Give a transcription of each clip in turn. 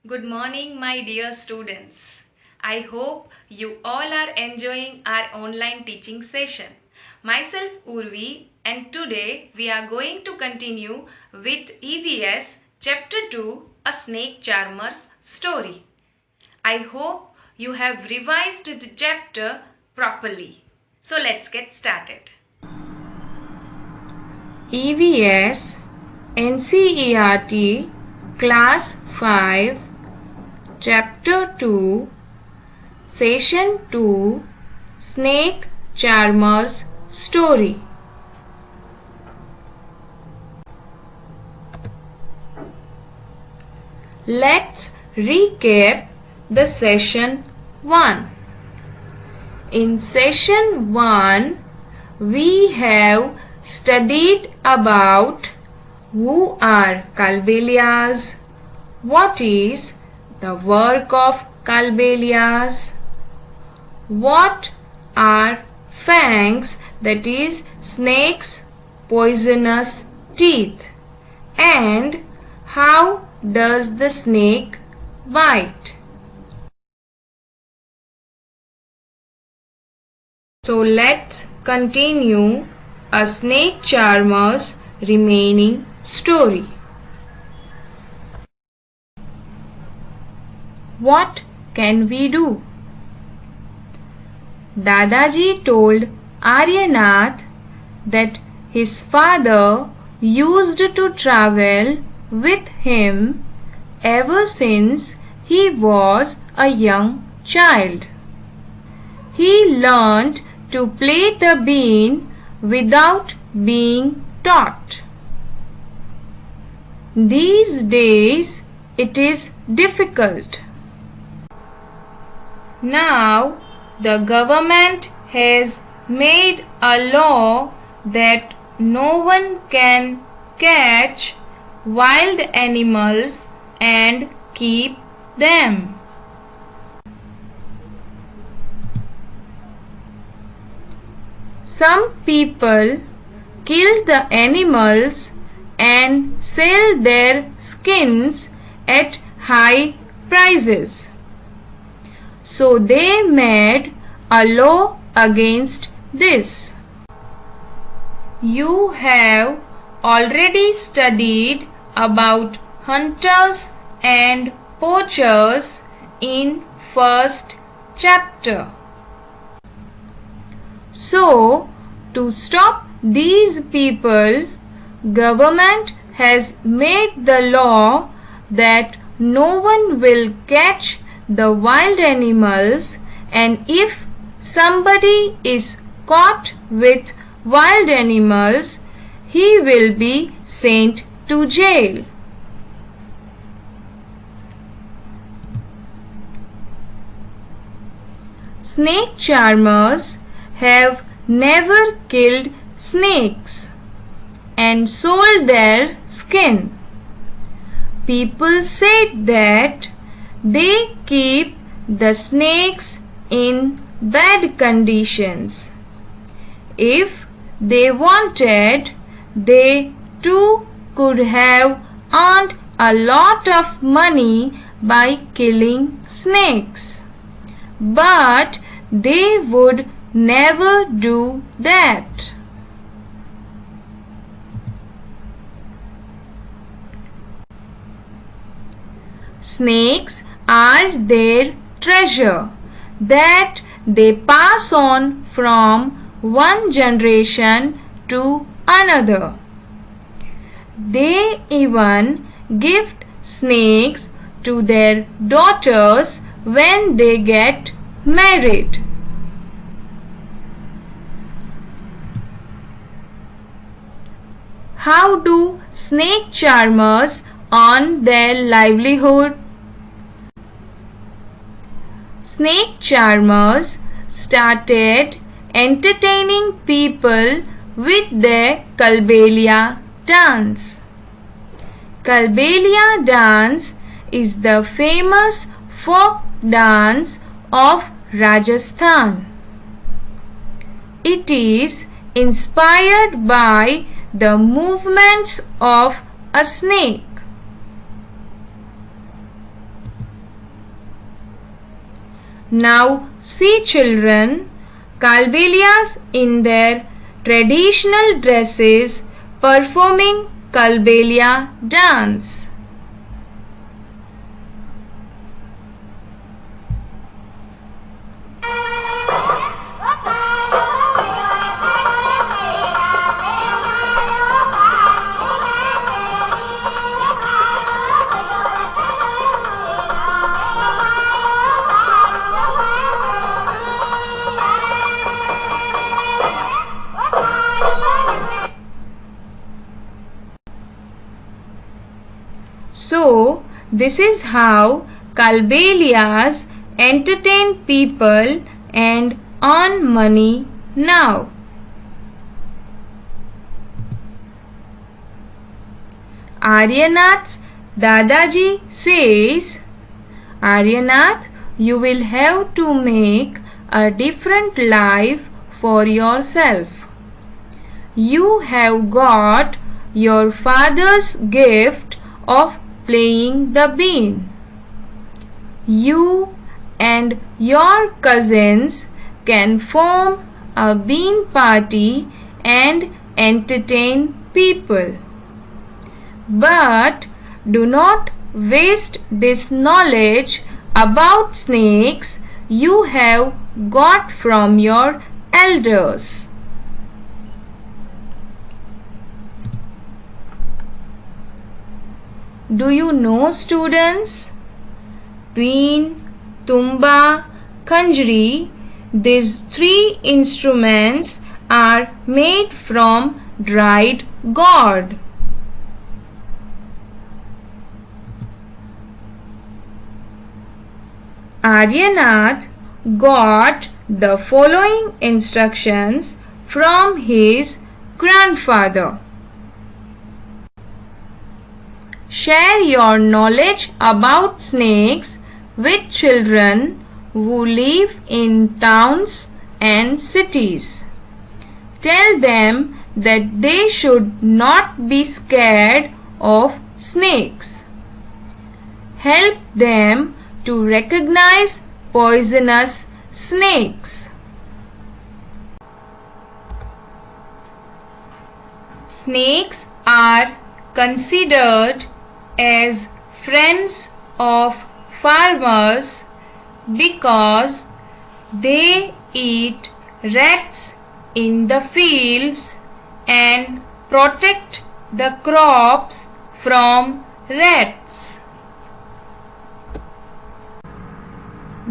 Good morning, my dear students. I hope you all are enjoying our online teaching session. Myself Urvi, and today we are going to continue with EVS Chapter 2, A Snake Charmer's Story. I hope you have revised the chapter properly. So let's get started. EVS NCERT Class 5 Chapter 2 Session 2 Snake Charmer's Story. Let's recap the session 1. In session 1, we have studied about who are Kalbelias, what is the work of Kalbelias, what are fangs, that is snake's poisonous teeth, and how does the snake bite. So let's continue a snake charmer's remaining story. What can we do? Dadaji told Aryanath that his father used to travel with him ever since he was a young child. He learned to play the bean without being taught. These days it is difficult. Now the government has made a law that no one can catch wild animals and keep them. Some people kill the animals and sell their skins at high prices. So they made a law against this. You have already studied about hunters and poachers in first chapter. So, to stop these people, government has made the law that no one will catch the wild animals, and if somebody is caught with wild animals, he will be sent to jail. Snake charmers have never killed snakes and sold their skin. People said that they keep the snakes in bad conditions. If they wanted, they too could have earned a lot of money by killing snakes. But they would never do that. Snakes are their treasure that they pass on from one generation to another. They even gift snakes to their daughters when they get married. How do snake charmers earn their livelihood? Snake charmers started entertaining people with their Kalbelia dance. Kalbelia dance is the famous folk dance of Rajasthan. It is inspired by the movements of a snake. Now see children, Kalbelias in their traditional dresses performing Kalbelia dance. So, this is how Kalbelias entertain people and earn money now. Aryanath's Dadaji says, Aryanath, you will have to make a different life for yourself. You have got your father's gift of playing the bean. You and your cousins can form a bean party and entertain people. But do not waste this knowledge about snakes you have got from your elders. Do you know, students? Bean, tumba, khanjri, these three instruments are made from dried gourd. Aryanath got the following instructions from his grandfather. Share your knowledge about snakes with children who live in towns and cities. Tell them that they should not be scared of snakes. Help them to recognize poisonous snakes. Snakes are considered as friends of farmers because they eat rats in the fields and protect the crops from rats.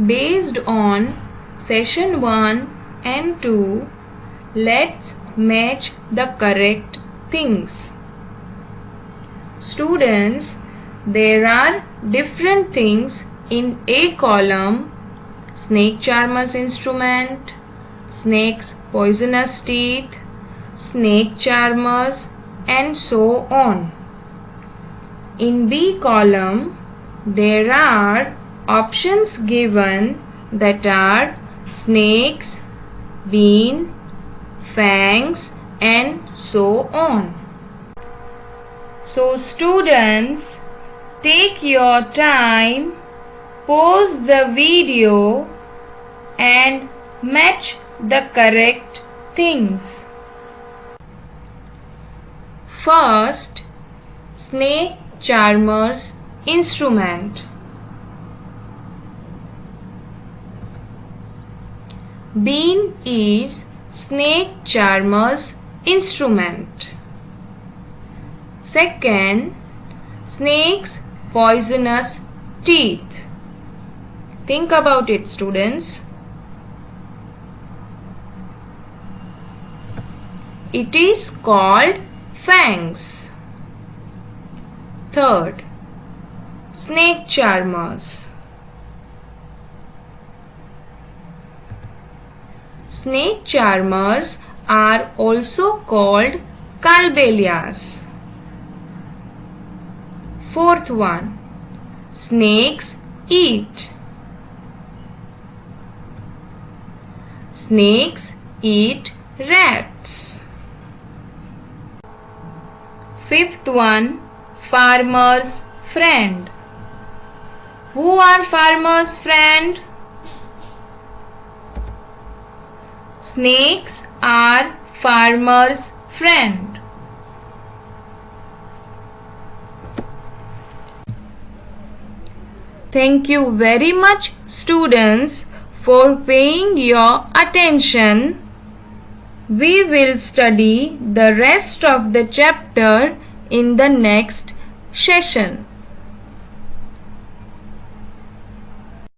Based on session 1 and 2, let's match the correct things. Students, there are different things in A column: snake charmer's instrument, snake's poisonous teeth, snake charmers, and so on. In B column, there are options given that are snakes, bean, fangs, and so on. So students, take your time, pause the video and match the correct things. First, snake charmer's instrument. Bean is snake charmer's instrument. Second, snake's poisonous teeth. Think about it, students. It is called fangs. Third, snake charmers. Snake charmers are also called Kalbelias. Fourth one, snakes eat. Snakes eat rats. Fifth one, farmer's friend. Who are farmer's friend? Snakes are farmer's friend. Thank you very much, students, for paying your attention. We will study the rest of the chapter in the next session.